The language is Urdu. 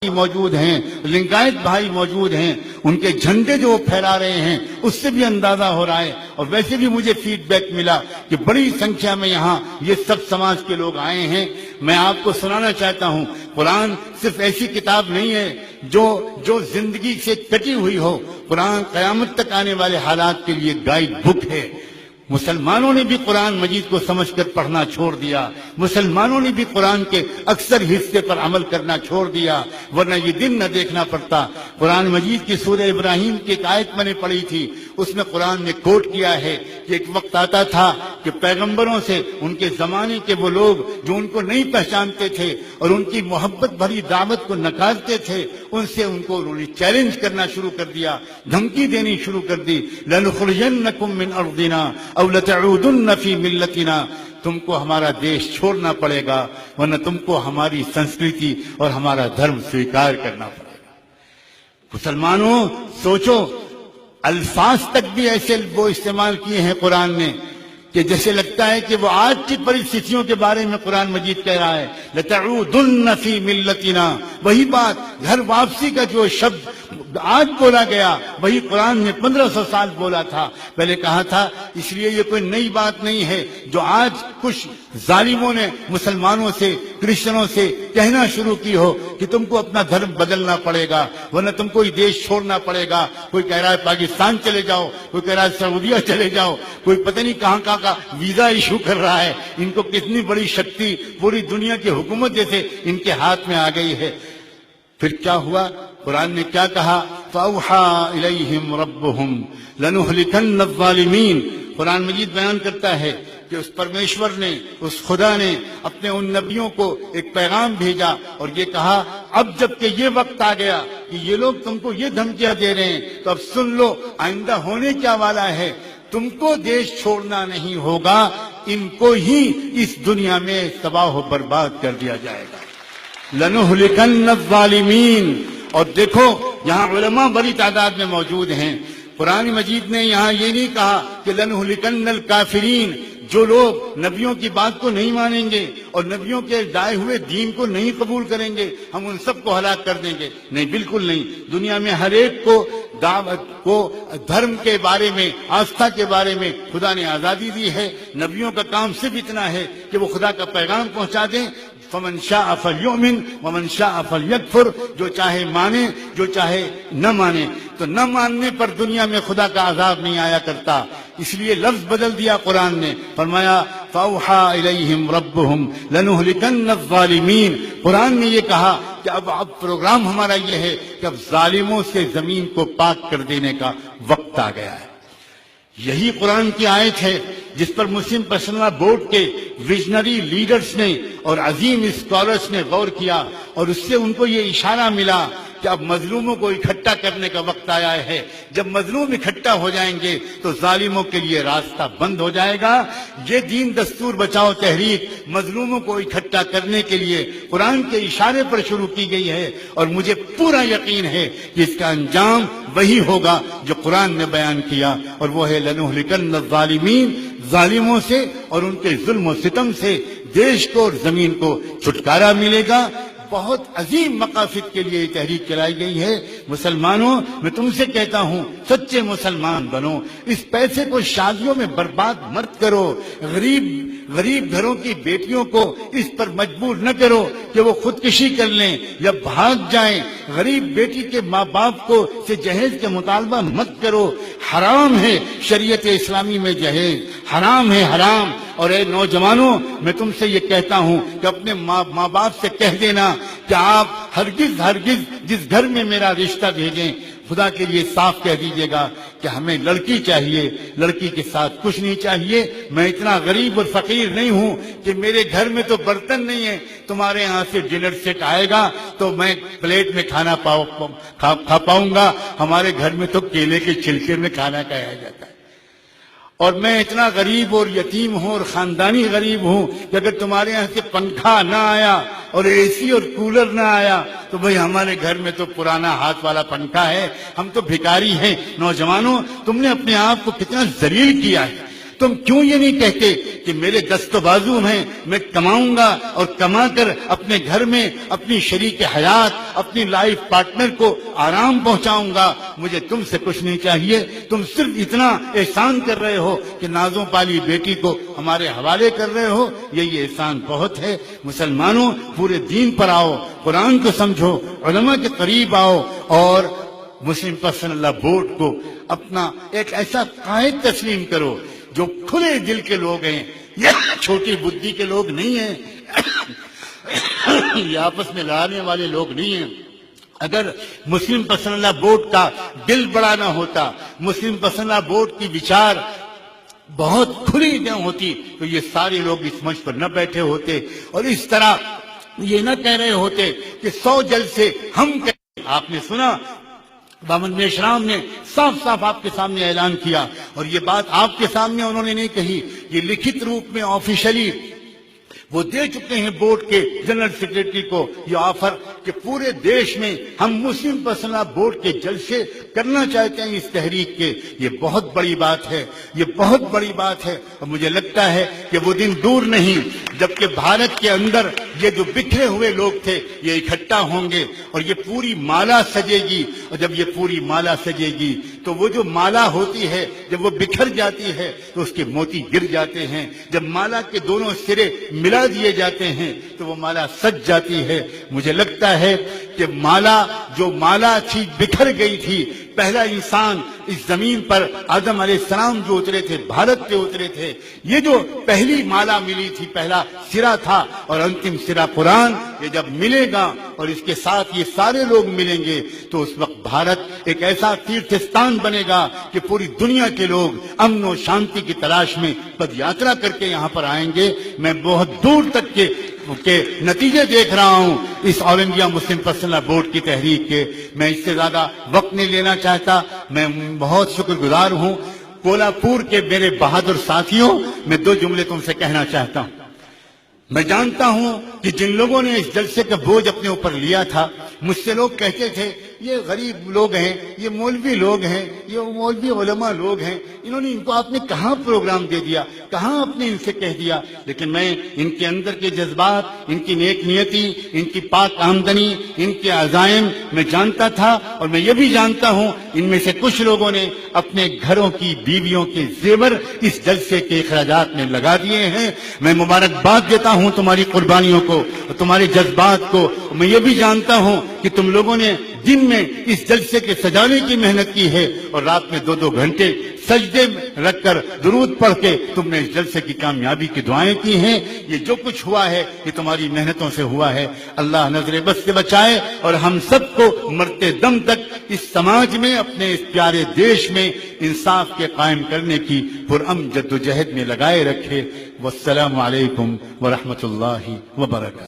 موجود ہیں، لنگایت بھائی موجود ہیں، ان کے جھنڈے جو وہ پھیلا رہے ہیں اس سے بھی اندازہ ہو رہا ہے۔ اور ویسے بھی مجھے فیڈ بیک ملا کہ بڑی سنکھیا میں یہاں یہ سب سماج کے لوگ آئے ہیں۔ میں آپ کو سنانا چاہتا ہوں، قرآن صرف ایسی کتاب نہیں ہے جو زندگی سے کٹی ہوئی ہو۔ قرآن قیامت تک آنے والے حالات کے لیے گائیڈ بک ہے۔ مسلمانوں نے بھی قرآن مجید کو سمجھ کر پڑھنا چھوڑ دیا، مسلمانوں نے بھی قرآن کے اکثر حصے پر عمل کرنا چھوڑ دیا، ورنہ یہ دن نہ دیکھنا پڑتا۔ قرآن مجید کی سورہ ابراہیم کی ایک آیت میں نے پڑھی تھی، اس میں قرآن نے کوٹ کیا ہے کہ ایک وقت آتا تھا کہ پیغمبروں سے ان کے زمانے کے وہ لوگ جو ان کو نہیں پہچانتے تھے اور ان کی محبت بھری دعوت کو نکارتے تھے، انہوں نے چیلنج کرنا شروع کر دیا، دھمکی دینی شروع کر دی۔ لَنُخْرِجَنَّكُم مِّنْ أَرْضِنَا أَوْ لَتَعُودُنَّ فِي مِلَّتِنَا، تم کو ہمارا دیش چھوڑنا پڑے گا ورنہ تم کو ہماری سنسکرتی اور ہمارا دھرم سویکار کرنا پڑے گا۔ مسلمانوں سوچو، الفاظ تک بھی ایسے وہ استعمال کیے ہیں قرآن نے کہ جیسے لگتا ہے کہ وہ آج کی پریستھتیوں کے بارے میں قرآن مجید کہہ رہا ہے۔ لَتَعُودُنَّ فِي مِلَّتِنَا، وہی بات، گھر واپسی کا جو شبد آج بولا گیا وہی قرآن نے 1500 سال بولا تھا۔ پہلے کہا تھا، اس لیے یہ کوئی نئی بات نہیں ہے جو آج کچھ ظالموں نے مسلمانوں سے، کرسچنوں سے کہنا شروع کی ہو کہ تم کو اپنا دھرم بدلنا پڑے گا ورنہ تم کو یہ دیش چھوڑنا پڑے گا۔ کوئی کہہ رہا ہے پاکستان چلے جاؤ، کوئی کہہ رہا ہے سعودیہ چلے جاؤ، کوئی پتہ نہیں کہاں کہاں کا ویزا ایشو کر رہا ہے۔ ان کو کتنی بڑی شکتی پوری دنیا کی حکومت جیسے ان کے ہاتھ میں آ گئی ہے۔ پھر کیا ہوا؟ قرآن نے کیا کہا؟ فَأَوْحَىٰ إِلَيْهِمْ رَبُّهُمْ لَنُهْلِكَنَّ الظَّالِمِينَ۔ قرآن مجید بیان کرتا ہے کہ اس پرمیشور نے، اس خدا نے اپنے ان نبیوں کو ایک پیغام بھیجا اور یہ کہا، اب جب کہ یہ وقت آ گیا کہ یہ لوگ تم کو یہ دھمکیاں دے رہے ہیں تو اب سن لو آئندہ ہونے کیا والا ہے۔ تم کو دیش چھوڑنا نہیں ہوگا، ان کو ہی اس دنیا میں تباہ و برباد کر دیا جائے گا۔ لَنُهْلِكَنَّ الظَّالِمِينَ۔ اور دیکھو یہاں علماء بڑی تعداد میں موجود ہیں۔ قرآن مجید نے یہاں یہ نہیں کہا کہ لَنُهْلِكَنَّ الْكَافِرِينَ، جو لوگ نبیوں کی بات کو نہیں مانیں گے اور نبیوں کے دائے ہوئے دین کو نہیں قبول کریں گے ہم ان سب کو ہلاک کر دیں گے۔ نہیں، بالکل نہیں۔ دنیا میں ہر ایک کو دعوت کو، دھرم کے بارے میں، آستھا کے بارے میں خدا نے آزادی دی ہے۔ نبیوں کا کام صرف اتنا ہے کہ وہ خدا کا پیغام پہنچا دیں۔ فَمَنْ شَاءَ فَلْيُؤْمِنْ وَمَنْ شَاءَ فَلْيَكْفُرْ، جو چاہے مانے، جو چاہے نہ مانے۔ تو نہ ماننے پر دنیا میں خدا کا عذاب نہیں آیا کرتا، اس لیے لفظ بدل دیا قرآن نے، فرمایا فَأَوْحَىٰ إِلَيْهِمْ رَبُّهُمْ لَنُهْلِكَنَّ الظَّالِمِينَ۔ قرآن نے یہ کہا کہ اب پروگرام ہمارا یہ ہے کہ اب ظالموں سے زمین کو پاک کر دینے کا وقت آ گیا ہے۔ یہی قرآن کی آیت ہے جس پر مسلم پرسنل بورڈ کے ویژنری لیڈرز نے اور عظیم اسکالرز نے غور کیا اور اس سے ان کو یہ اشارہ ملا کہ اب مظلوموں کو اکٹھا کرنے کا وقت آیا ہے۔ جب مظلوم اکٹھا ہو جائیں گے تو ظالموں کے لیے راستہ بند ہو جائے گا۔ یہ دین دستور بچاؤ تحریک مظلوموں کو اکٹھا کرنے کے لیے قرآن کے اشارے پر شروع کی گئی ہے اور مجھے پورا یقین ہے کہ اس کا انجام وہی ہوگا جو قرآن نے بیان کیا، اور وہ ہے لَنُهْلِكَنَّ الظَّالِمِينَ، ظالموں سے اور ان کے ظلم و ستم سے دیش کو اور زمین کو چھٹکارا ملے گا۔ بہت عظیم مقاصد کے لیے یہ تحریک چلائی گئی ہے۔ مسلمانوں، میں تم سے کہتا ہوں سچے مسلمان بنو، اس پیسے کو شادیوں میں برباد مت کرو، غریب گھروں کی بیٹیوں کو اس پر مجبور نہ کرو کہ وہ خودکشی کر لیں یا بھاگ جائیں۔ غریب بیٹی کے ماں باپ کو سے جہیز کے مطالبہ مت کرو، حرام ہے شریعت اسلامی میں جہیز، حرام ہے، حرام۔ اور اے نوجوانوں، میں تم سے یہ کہتا ہوں کہ اپنے ماں باپ سے کہہ دینا کہ آپ ہرگز جس گھر میں میرا رشتہ بھیجیں خدا کے لیے صاف کہہ دیجیے گا کہ ہمیں لڑکی چاہیے، لڑکی کے ساتھ کچھ نہیں چاہیے۔ میں اتنا غریب اور فقیر نہیں ہوں کہ میرے گھر میں تو برتن نہیں ہے، تمہارے یہاں سے ڈنر سیٹ آئے گا تو میں پلیٹ میں کھانا کھا پاؤں گا۔ ہمارے گھر میں تو کیلے کے چھلکے میں کھانا کھایا جاتا ہے۔ اور میں اتنا غریب اور یتیم ہوں اور خاندانی غریب ہوں کہ اگر تمہارے یہاں سے پنکھا نہ آیا اور اے سی اور کولر نہ آیا تو بھئی ہمارے گھر میں تو پرانا ہاتھ والا پنکھا ہے، ہم تو بھکاری ہیں۔ نوجوانوں، تم نے اپنے آپ کو کتنا ذلیل کیا ہے، تم کیوں یہ نہیں کہتے کہ میرے دست و بازو ہیں، میں کماؤں گا اور کما کر اپنے گھر میں اپنی شریک حیات، اپنی لائف پارٹنر کو آرام پہنچاؤں گا، مجھے تم سے کچھ نہیں چاہیے، تم صرف اتنا احسان کر رہے ہو کہ نازوں پالی بیٹی کو ہمارے حوالے کر رہے ہو، یہ احسان بہت ہے۔ مسلمانوں، پورے دین پر آؤ، قرآن کو سمجھو، علماء کے قریب آؤ، اور مسلم پرسنل لا بورڈ کو اپنا ایک ایسا قائد تسلیم کرو جو کھلے دل کے لوگ ہیں، یہ چھوٹی بدھی کے لوگ نہیں ہیں، یہ آپس میں لڑانے والے لوگ نہیں ہیں۔ اگر مسلم پرسنل لا بورڈ کا دل بڑا نہ ہوتا، مسلم پرسنل لا بورڈ کی وچار بہت کھلی نہ ہوتی، تو یہ سارے لوگ اس منچ پر نہ بیٹھے ہوتے اور اس طرح یہ نہ کہہ رہے ہوتے کہ 100 جلسے ہم کہیں۔ آپ نے سنا بامن میشرام نے صاف صاف آپ کے سامنے اعلان کیا، اور یہ بات آپ کے سامنے انہوں نے نہیں کہی، یہ لکھت روپ میں آفیشلی وہ دے چکے ہیں بورڈ کے جنرل سیکریٹری کو یہ آفر کہ پورے دیش میں ہم مسلم پرسنل لا بورڈ کے جلسے کرنا چاہتے ہیں اس تحریک کے۔ یہ بہت بڑی بات ہے، یہ بہت بڑی بات ہے، اور مجھے لگتا ہے کہ وہ دن دور نہیں جبکہ بھارت کے اندر یہ جو بکھرے ہوئے لوگ تھے یہ اکٹھا ہوں گے اور یہ پوری مالا سجے گی، اور جب یہ پوری مالا سجے گی تو وہ جو مالا ہوتی ہے جب وہ بکھر جاتی ہے تو اس کے موتی گر جاتے ہیں، جب مالا کے دونوں سرے ملا دیے جاتے ہیں تو وہ مالا سج جاتی ہے۔ مجھے لگتا ہے کہ جو مالا تھی بکھر گئی تھی، پہلا انسان اس زمین پر آدم علیہ السلام جو اترے تھے، بھارت پہ اترے تھے، یہ جو پہلی مالا ملی تھی، پہلا سرا تھا، اور انتم سرا قرآن، یہ جب ملے گا اور اس کے ساتھ یہ سارے لوگ ملیں گے تو اس وقت بھارت ایک ایسا تیرتھستان بنے گا کہ پوری دنیا کے لوگ امن و شانتی کی تلاش میں پد یاترا کر کے یہاں پر آئیں گے۔ میں بہت دور تک کے نتیجے دیکھ رہا ہوں اس آل انڈیا مسلم پرسنل لا بورڈ کی تحریک کے۔ میں اس سے زیادہ وقت نہیں لینا چاہتا، میں بہت شکر گزار ہوں کولہاپور کے میرے بہادر ساتھیوں۔ میں 2 جملے تم سے کہنا چاہتا ہوں۔ میں جانتا ہوں کہ جن لوگوں نے اس جلسے کا بوجھ اپنے اوپر لیا تھا، مجھ سے لوگ کہتے تھے یہ غریب لوگ ہیں، یہ مولوی لوگ ہیں، یہ مولوی علماء لوگ ہیں، ان کو آپ نے کہاں پروگرام دے دیا، کہاں آپ نے ان سے کہہ دیا۔ لیکن میں ان کے اندر کے جذبات، ان کی نیک نیتی، ان کی پاک آمدنی، ان کے عزائم میں جانتا تھا، اور میں یہ بھی جانتا ہوں ان میں سے کچھ لوگوں نے اپنے گھروں کی بیویوں کے زیور اس جلسے کے اخراجات میں لگا دیے ہیں۔ میں مبارکباد دیتا ہوں تمہاری قربانیوں کو، تمہارے جذبات کو۔ میں یہ بھی جانتا ہوں کہ تم لوگوں نے دن میں اس جلسے کے سجانے کی محنت کی ہے، اور رات میں 2 گھنٹے سجدے میں رکھ کر درود پڑھ کے تم نے اس جلسے کی کامیابی کی دعائیں کی ہیں۔ یہ جو کچھ ہوا ہے یہ تمہاری محنتوں سے ہوا ہے۔ اللہ نظر بد سے بچائے اور ہم سب کو مرتے دم تک اس سماج میں، اپنے اس پیارے دیش میں انصاف کے قائم کرنے کی پرامن جدوجہد میں لگائے رکھے۔ والسلام علیکم ورحمۃ اللہ وبرکاتہ۔